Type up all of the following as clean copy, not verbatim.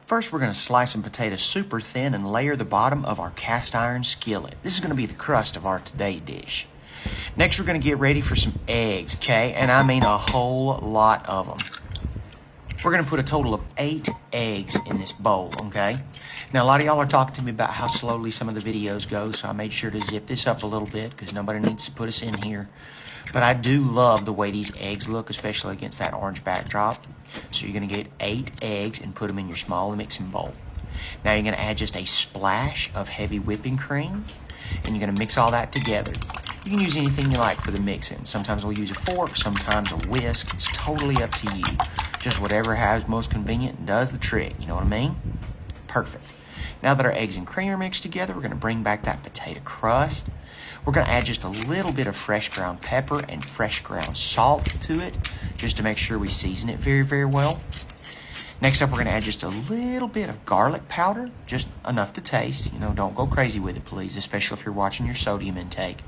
First, we're going to slice some potatoes super thin and layer the bottom of our cast iron skillet. This is going to be the crust of our today dish. Next, we're going to get ready for some eggs, okay? And I mean a whole lot of them. We're going to put a total of 8 eggs in this bowl, okay? Now, a lot of y'all are talking to me about how slowly some of the videos go, so I made sure to zip this up a little bit because nobody needs to put us in here. But I do love the way these eggs look, especially against that orange backdrop. So you're going to get 8 eggs and put them in your small mixing bowl. Now you're going to add just a splash of heavy whipping cream, and you're going to mix all that together. You can use anything you like for the mixing. Sometimes we'll use a fork, sometimes a whisk. It's totally up to you. Just whatever has most convenient and does the trick. You know what I mean? Perfect. Now that our eggs and cream are mixed together, we're going to bring back that potato crust. We're going to add just a little bit of fresh ground pepper and fresh ground salt to it, just to make sure we season it very, very well. Next up, we're going to add just a little bit of garlic powder, just enough to taste. You know, don't go crazy with it, please, especially if you're watching your sodium intake.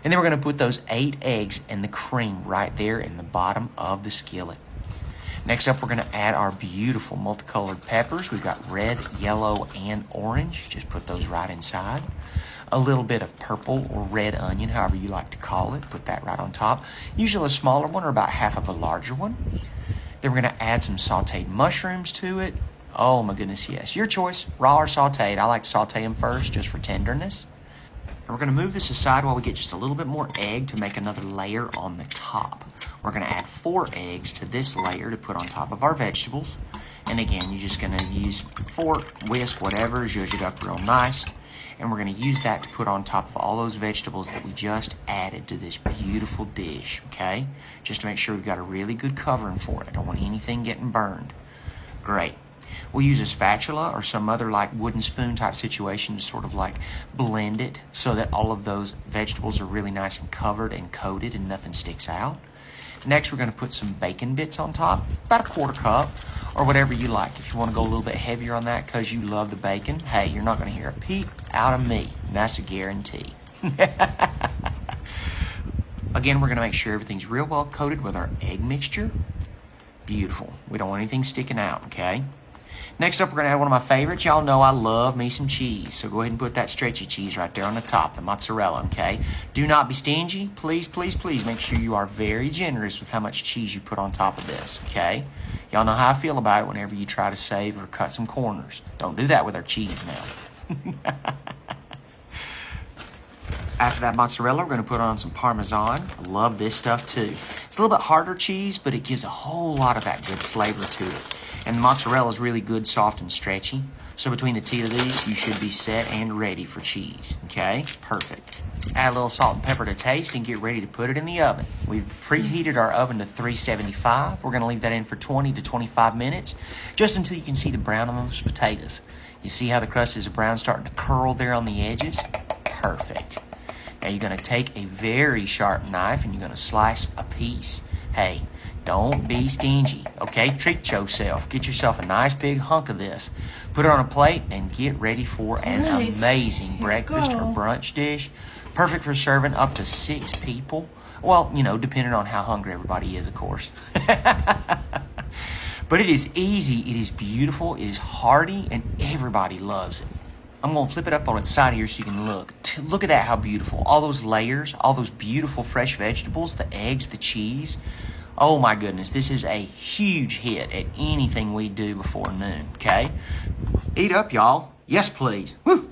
And then we're going to put those 8 eggs and the cream right there in the bottom of the skillet. Next up, we're going to add our beautiful multicolored peppers. We've got red, yellow, and orange. Just put those right inside. A little bit of purple or red onion, however you like to call it. Put that right on top. Usually a smaller one or about half of a larger one. Then we're going to add some sauteed mushrooms to it. Oh my goodness, yes. Your choice, raw or sauteed. I like to saute them first just for tenderness. And we're going to move this aside while we get just a little bit more egg to make another layer on the top. We're going to add 4 eggs to this layer to put on top of our vegetables. And again, you're just going to use fork, whisk, whatever, zhuzh it up real nice. And we're going to use that to put on top of all those vegetables that we just added to this beautiful dish, okay? Just to make sure we've got a really good covering for it. I don't want anything getting burned. Great. We'll use a spatula or some other like wooden spoon type situation to sort of like blend it so that all of those vegetables are really nice and covered and coated and nothing sticks out. Next, we're going to put some bacon bits on top, about a 1/4 cup or whatever you like. If you want to go a little bit heavier on that because you love the bacon, hey, you're not going to hear a peep out of me. That's a guarantee. Again, we're going to make sure everything's real well coated with our egg mixture. Beautiful. We don't want anything sticking out, okay? Next up, we're going to add one of my favorites. Y'all know I love me some cheese, so go ahead and put that stretchy cheese right there on the top, the mozzarella, okay? Do not be stingy. Please, please, please make sure you are very generous with how much cheese you put on top of this, okay? Y'all know how I feel about it whenever you try to save or cut some corners. Don't do that with our cheese now. After that mozzarella, we're going to put on some Parmesan. I love this stuff too. It's a little bit harder cheese, but it gives a whole lot of that good flavor to it. And the mozzarella is really good, soft, and stretchy. So between the 2 of these, you should be set and ready for cheese. Okay? Perfect. Add a little salt and pepper to taste and get ready to put it in the oven. We've preheated our oven to 375. We're going to leave that in for 20 to 25 minutes, just until you can see the brown on those potatoes. You see how the crust is brown starting to curl there on the edges? Perfect. Now you're going to take a very sharp knife and you're going to slice a piece. Hey, don't be stingy, okay? Treat yourself. Get yourself a nice big hunk of this. Put it on a plate and get ready for an amazing breakfast or brunch dish. Perfect for serving up to 6 people. Well, you know, depending on how hungry everybody is, of course. But it is easy, it is beautiful, it is hearty, and everybody loves it. I'm going to flip it up on its side here so you can look. Look at that, how beautiful. All those layers, all those beautiful fresh vegetables, the eggs, the cheese. Oh my goodness, this is a huge hit at anything we do before noon, okay? Eat up, y'all. Yes, please. Woo!